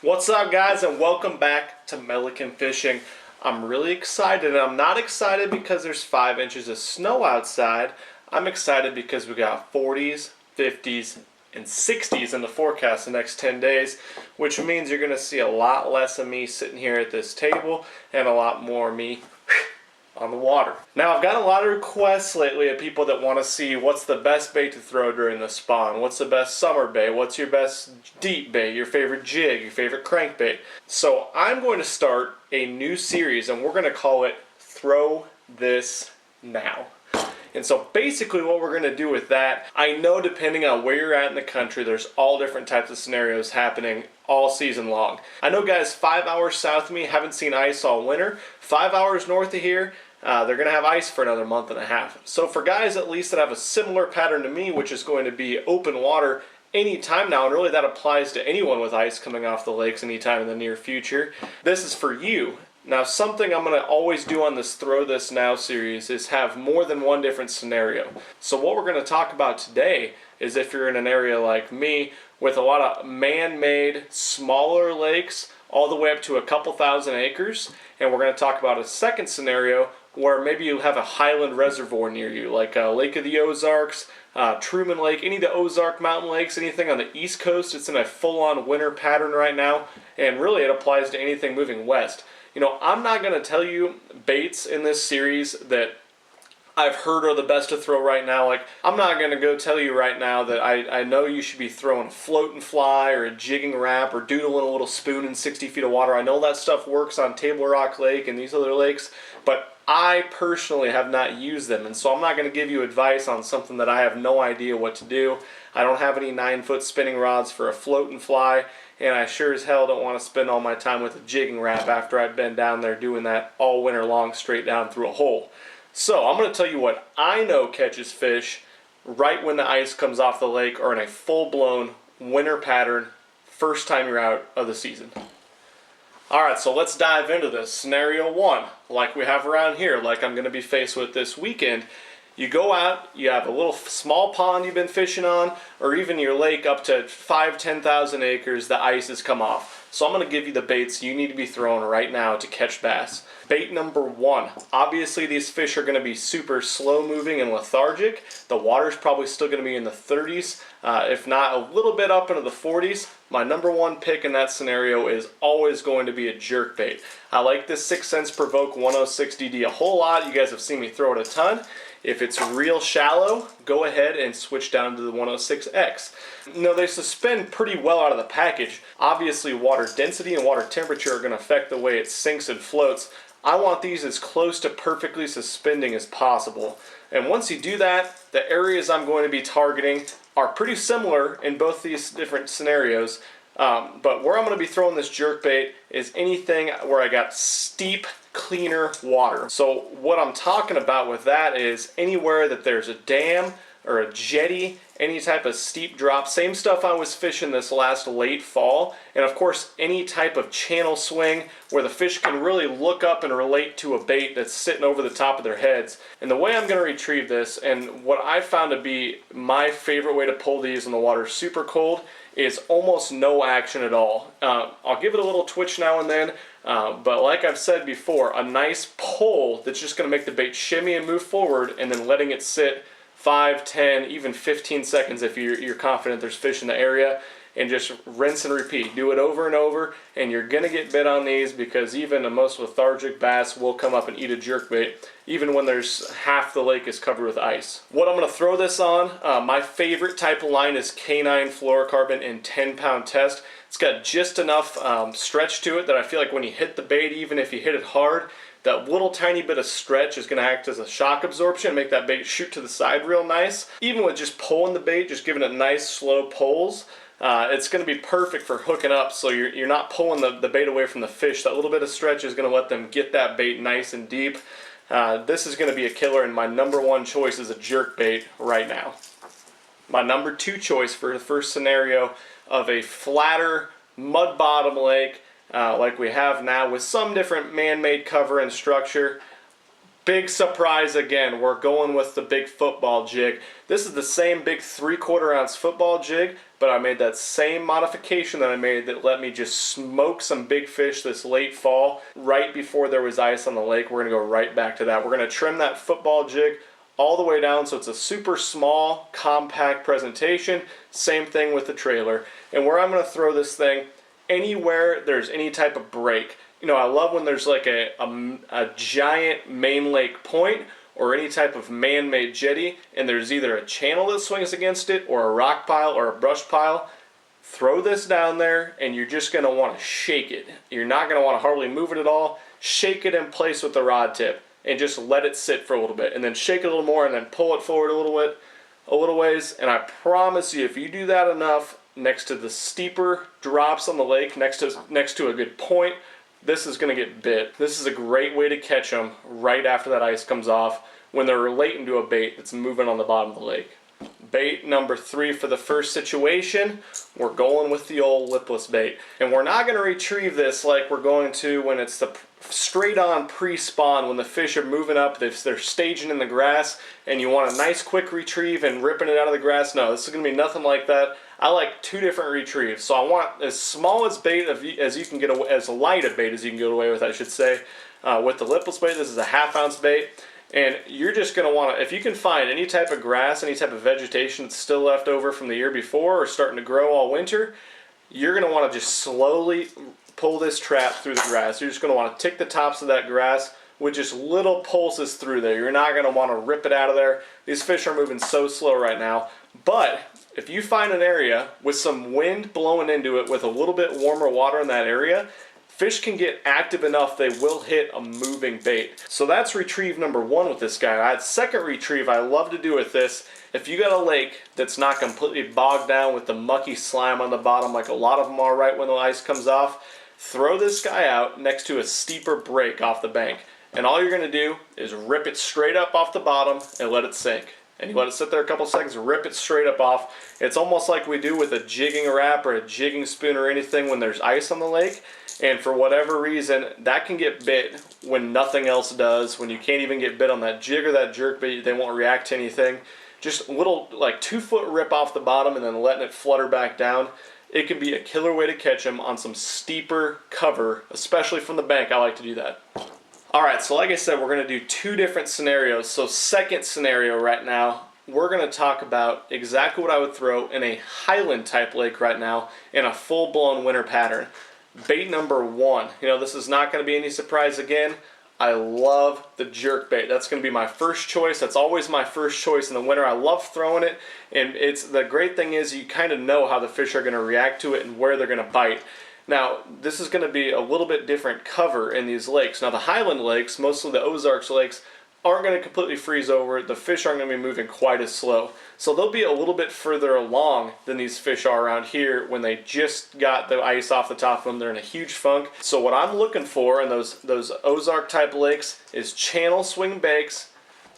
What's up, guys, and welcome back to Milliken Fishing. I'm really excited, and I'm not excited because there's 5 inches of snow outside. I'm excited because we got 40s, 50s, and 60s in the forecast the next 10 days, which means you're going to see a lot less of me sitting here at this table and a lot more of me on the water. Now, I've got a lot of requests lately of people that want to see what's the best bait to throw during the spawn, what's the best summer bait, what's your best deep bait, your favorite jig, your favorite crankbait. So I'm going to start a new series, and we're going to call it Throw This Now. And so basically what we're going to do with that, I know depending on where you're at in the country, there's all different types of scenarios happening all season long. I know guys 5 hours south of me haven't seen ice all winter. 5 hours north of here, they're going to have ice for another month and a half. So for guys at least that have a similar pattern to me, which is going to be open water anytime now, and really that applies to anyone with ice coming off the lakes anytime in the near future, this is for you. Now, something I'm going to always do on this Throw This Now series is have more than one different scenario. So what we're going to talk about today is if you're in an area like me with a lot of man-made smaller lakes all the way up to a couple thousand acres, and we're going to talk about a second scenario where maybe you have a highland reservoir near you, like Lake of the Ozarks, Truman Lake, any of the Ozark mountain lakes, anything on the East Coast. It's in a full-on winter pattern right now, and really it applies to anything moving west. You know, I'm not going to tell you baits in this series that I've heard are the best to throw right now. Like, I'm not going to go tell you right now that I know you should be throwing a float and fly or a jigging wrap or doodling a little spoon in 60 feet of water. I know that stuff works on Table Rock Lake and these other lakes, but I personally have not used them, and so I'm not going to give you advice on something that I have no idea what to do. I don't have any 9-foot spinning rods for a float and fly, and I sure as hell don't want to spend all my time with a jigging wrap after I've been down there doing that all winter long straight down through a hole. So I'm going to tell you what I know catches fish right when the ice comes off the lake or in a full-blown winter pattern first time you're out of the season. Alright, so let's dive into this. Scenario 1, like we have around here, like I'm going to be faced with this weekend. You go out, you have a little small pond you've been fishing on, or even your lake up to 5,000-10,000 acres, the ice has come off. So I'm going to give you the baits you need to be throwing right now to catch bass. Bait number 1. Obviously these fish are going to be super slow moving and lethargic. The water's probably still going to be in the 30s, if not a little bit up into the 40s. My number 1 pick in that scenario is always going to be a jerk bait. I like this 6 cents Provoke 106 DD a whole lot. You guys have seen me throw it a ton. If it's real shallow, go ahead and switch down to the 106X. Now, they suspend pretty well out of the package. Obviously, water density and water temperature are going to affect the way it sinks and floats. I want these as close to perfectly suspending as possible. And once you do that, the areas I'm going to be targeting are pretty similar in both these different scenarios. But where I'm going to be throwing this jerkbait is anything where I got steep, cleaner water. So what I'm talking about with that is anywhere that there's a dam or a jetty, any type of steep drop, same stuff I was fishing this last late fall, and of course any type of channel swing where the fish can really look up and relate to a bait that's sitting over the top of their heads. And the way I'm going to retrieve this, and what I found to be my favorite way to pull these when the water's super cold, is almost no action at all. I'll give it a little twitch now and then, but like I've said before, a nice pull that's just going to make the bait shimmy and move forward, and then letting it sit 5, 10, even 15 seconds if you're confident there's fish in the area, and just rinse and repeat. Do it over and over, and you're going to get bit on these because even the most lethargic bass will come up and eat a jerkbait, even when there's half the lake is covered with ice. What I'm going to throw this on, my favorite type of line is K9 fluorocarbon in 10-pound test. It's got just enough stretch to it that I feel like when you hit the bait, even if you hit it hard, that little tiny bit of stretch is going to act as a shock absorption, make that bait shoot to the side real nice. Even with just pulling the bait, just giving it nice slow pulls, it's going to be perfect for hooking up, so you're not pulling the bait away from the fish. That little bit of stretch is going to let them get that bait nice and deep. This is going to be a killer, and my number 1 choice is a jerk bait right now. My number 2 choice for the first scenario of a flatter mud bottom lake like we have now with some different man-made cover and structure. Big surprise again, we're going with the big football jig. This is the same big 3/4 ounce football jig, but I made that same modification that I made that let me just smoke some big fish this late fall, right before there was ice on the lake. We're gonna go right back to that. We're gonna trim that football jig all the way down so it's a super small, compact presentation. Same thing with the trailer. And where I'm gonna throw this thing, anywhere there's any type of break. You know, I love when there's like a giant main lake point or any type of man-made jetty, and there's either a channel that swings against it or a rock pile or a brush pile. Throw this down there and you're just going to want to shake it. You're not going to want to hardly move it at all. Shake it in place with the rod tip and just let it sit for a little bit, and then shake it a little more and then pull it forward a little ways. And I promise you, if you do that enough next to the steeper drops on the lake, next to a good point, this is going to get bit. This is a great way to catch them right after that ice comes off when they're relating to a bait that's moving on the bottom of the lake. Bait number 3 for the first situation, we're going with the old lipless bait. And we're not going to retrieve this like we're going to when it's the straight on pre-spawn, when the fish are moving up, they're staging in the grass, and you want a nice quick retrieve and ripping it out of the grass. No, this is going to be nothing like that. I like 2 different retrieves. So I want as small as bait as you can get away, as light a bait as you can get away with, I should say. With the lipless bait, this is a 1/2 ounce bait. And you're just going to want to, if you can find any type of grass, any type of vegetation that's still left over from the year before or starting to grow all winter, you're going to want to just slowly pull this trap through the grass. You're just going to want to tick the tops of that grass with just little pulses through there. You're not going to want to rip it out of there. These fish are moving so slow right now. But if you find an area with some wind blowing into it with a little bit warmer water in that area, fish can get active enough they will hit a moving bait. So that's retrieve number 1 with this guy. Second retrieve I love to do with this, if you got a lake that's not completely bogged down with the mucky slime on the bottom like a lot of them are right when the ice comes off, throw this guy out next to a steeper break off the bank. And all you're going to do is rip it straight up off the bottom and let it sink. And you let it sit there a couple seconds, rip it straight up off. It's almost like we do with a jigging wrap or a jigging spoon or anything when there's ice on the lake. And for whatever reason, that can get bit when nothing else does. When you can't even get bit on that jig or that jerk bait, they won't react to anything. Just a little, like 2-foot rip off the bottom and then letting it flutter back down. It can be a killer way to catch them on some steeper cover, especially from the bank. I like to do that. Alright, so like I said, we're going to do 2 different scenarios. So second scenario right now, we're going to talk about exactly what I would throw in a highland type lake right now in a full-blown winter pattern. Bait number 1. You know, this is not going to be any surprise again. I love the jerk bait. That's going to be my first choice. That's always my first choice in the winter. I love throwing it, and the great thing is you kind of know how the fish are going to react to it and where they're going to bite. Now, this is going to be a little bit different cover in these lakes. Now, the highland lakes, mostly the Ozarks lakes, aren't going to completely freeze over. The fish aren't going to be moving quite as slow. So they'll be a little bit further along than these fish are around here when they just got the ice off the top of them. They're in a huge funk. So what I'm looking for in those Ozark type lakes is channel swing banks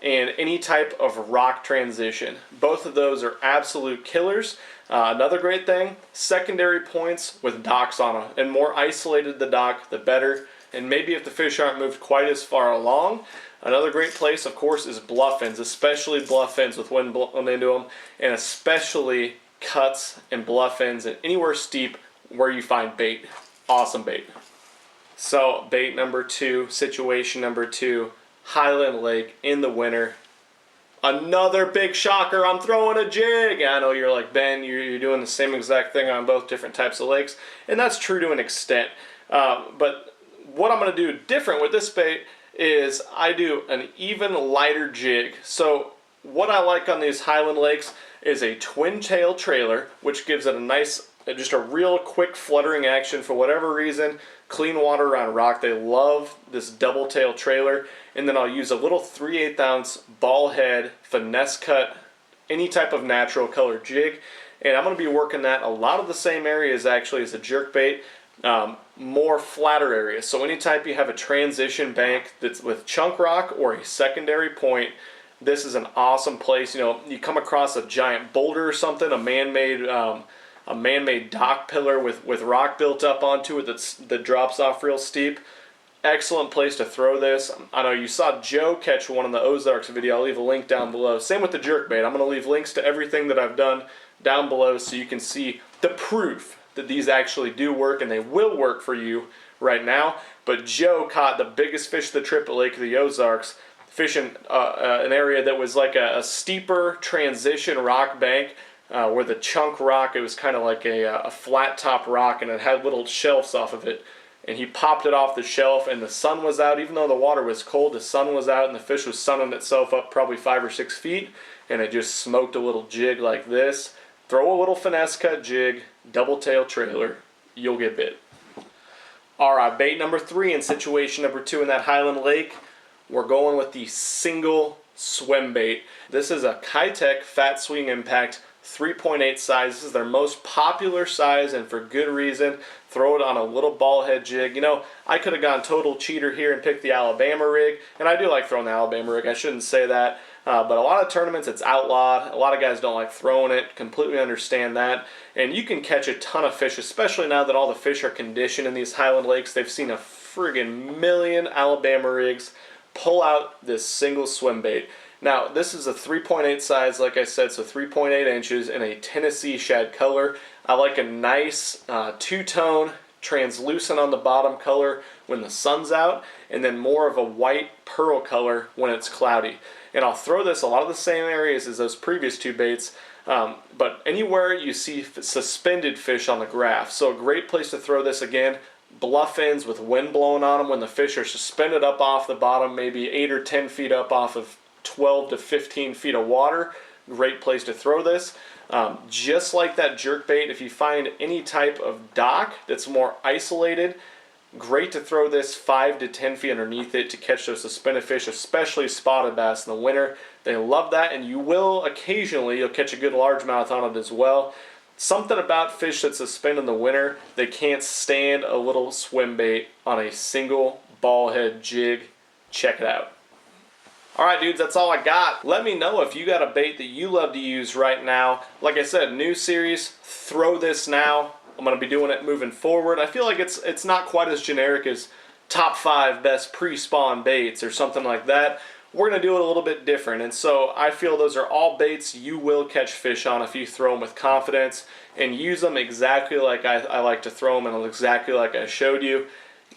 and any type of rock transition. Both of those are absolute killers. Another great thing, secondary points with docks on them. And more isolated the dock, the better. And maybe if the fish aren't moved quite as far along, another great place, of course, is bluff ends, especially bluff ends with wind blowing into them, and especially cuts and bluff ends and anywhere steep where you find bait. Awesome bait. So bait number 2, situation number 2, Highland Lake in the winter. Another big shocker, I'm throwing a jig. I know you're like, Ben, you're doing the same exact thing on both different types of lakes, and that's true to an extent. But what I'm going to do different with this bait is I do an even lighter jig. So what I like on these Highland lakes is a twin tail trailer, which gives it a nice, just a real quick fluttering action for whatever reason. Clean water around rock. They love this double tail trailer. And then I'll use a little 3/8 ounce ball head, finesse cut, any type of natural color jig. And I'm going to be working that a lot of the same areas actually as a jerk bait. More flatter areas. So anytime you have a transition bank that's with chunk rock or a secondary point, this is an awesome place. You know, you come across a giant boulder or something, a man-made dock pillar with rock built up onto it that drops off real steep. Excellent place to throw this. I know you saw Joe catch one in the Ozarks video. I'll leave a link down below. Same with the jerkbait. I'm going to leave links to everything that I've done down below so you can see the proof that these actually do work, and they will work for you right now. But Joe caught the biggest fish of the trip at Lake of the Ozarks, fishing an area that was like a steeper transition rock bank where the chunk rock, it was kind of like a flat top rock, and it had little shelves off of it. And he popped it off the shelf, and the sun was out. Even though the water was cold, the sun was out, and the fish was sunning itself up probably 5 or 6 feet, and it just smoked a little jig like this. Throw a little finesse cut jig, double tail trailer, you'll get bit. Alright, bait number 3 in situation number 2 in that Highland Lake, we're going with the single swim bait. This is a Kitech Fat Swing Impact 3.8 size. This is their most popular size, and for good reason. Throw it on a little ball head jig. You know, I could have gone total cheater here and picked the Alabama rig, and I do like throwing the Alabama rig, I shouldn't say that. But a lot of tournaments it's outlawed. A lot of guys don't like throwing it. Completely understand that. And you can catch a ton of fish, especially now that all the fish are conditioned in these Highland lakes. They've seen a friggin' million Alabama rigs pull out this single swim bait. Now, this is a 3.8 size, like I said, so 3.8 inches in a Tennessee shad color. I like a nice two-tone, translucent on the bottom color when the sun's out, and then more of a white pearl color when it's cloudy. And I'll throw this a lot of the same areas as those previous 2 baits, but anywhere you see suspended fish on the graph. So a great place to throw this, again, bluff ends with wind blowing on them when the fish are suspended up off the bottom, maybe 8 or 10 feet up off of 12 to 15 feet of water. Great place to throw this. Just like that jerk bait, if you find any type of dock that's more isolated, great to throw this 5 to 10 feet underneath it to catch those suspended fish, especially spotted bass in the winter. They love that, and you will occasionally, you'll catch a good largemouth on it as well. Something about fish that suspend in the winter, they can't stand a little swim bait on a single ball head jig. Check it out. Alright dudes, that's all I got. Let me know if you got a bait that you love to use right now. Like I said, new series, throw this now. I'm going to be doing it moving forward. I feel like it's not quite as generic as top 5 best pre-spawn baits or something like that. We're going to do it a little bit different, and so I feel those are all baits you will catch fish on if you throw them with confidence and use them exactly like I like to throw them and exactly like I showed you.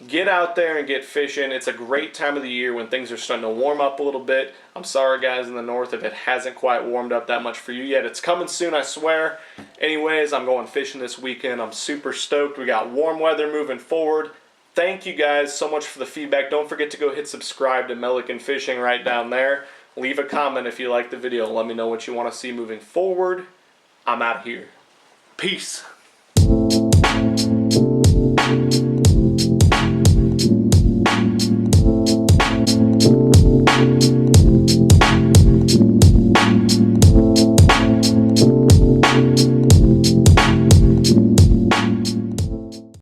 Get out there and get fishing. It's a great time of the year when things are starting to warm up a little bit. I'm sorry guys in the north if it hasn't quite warmed up that much for you yet. It's coming soon, I swear. Anyways, I'm going fishing this weekend. I'm super stoked. We got warm weather moving forward. Thank you guys so much for the feedback. Don't forget to go hit subscribe to Milliken Fishing right down there. Leave a comment if you like the video. Let me know what you want to see moving forward. I'm out of here. Peace.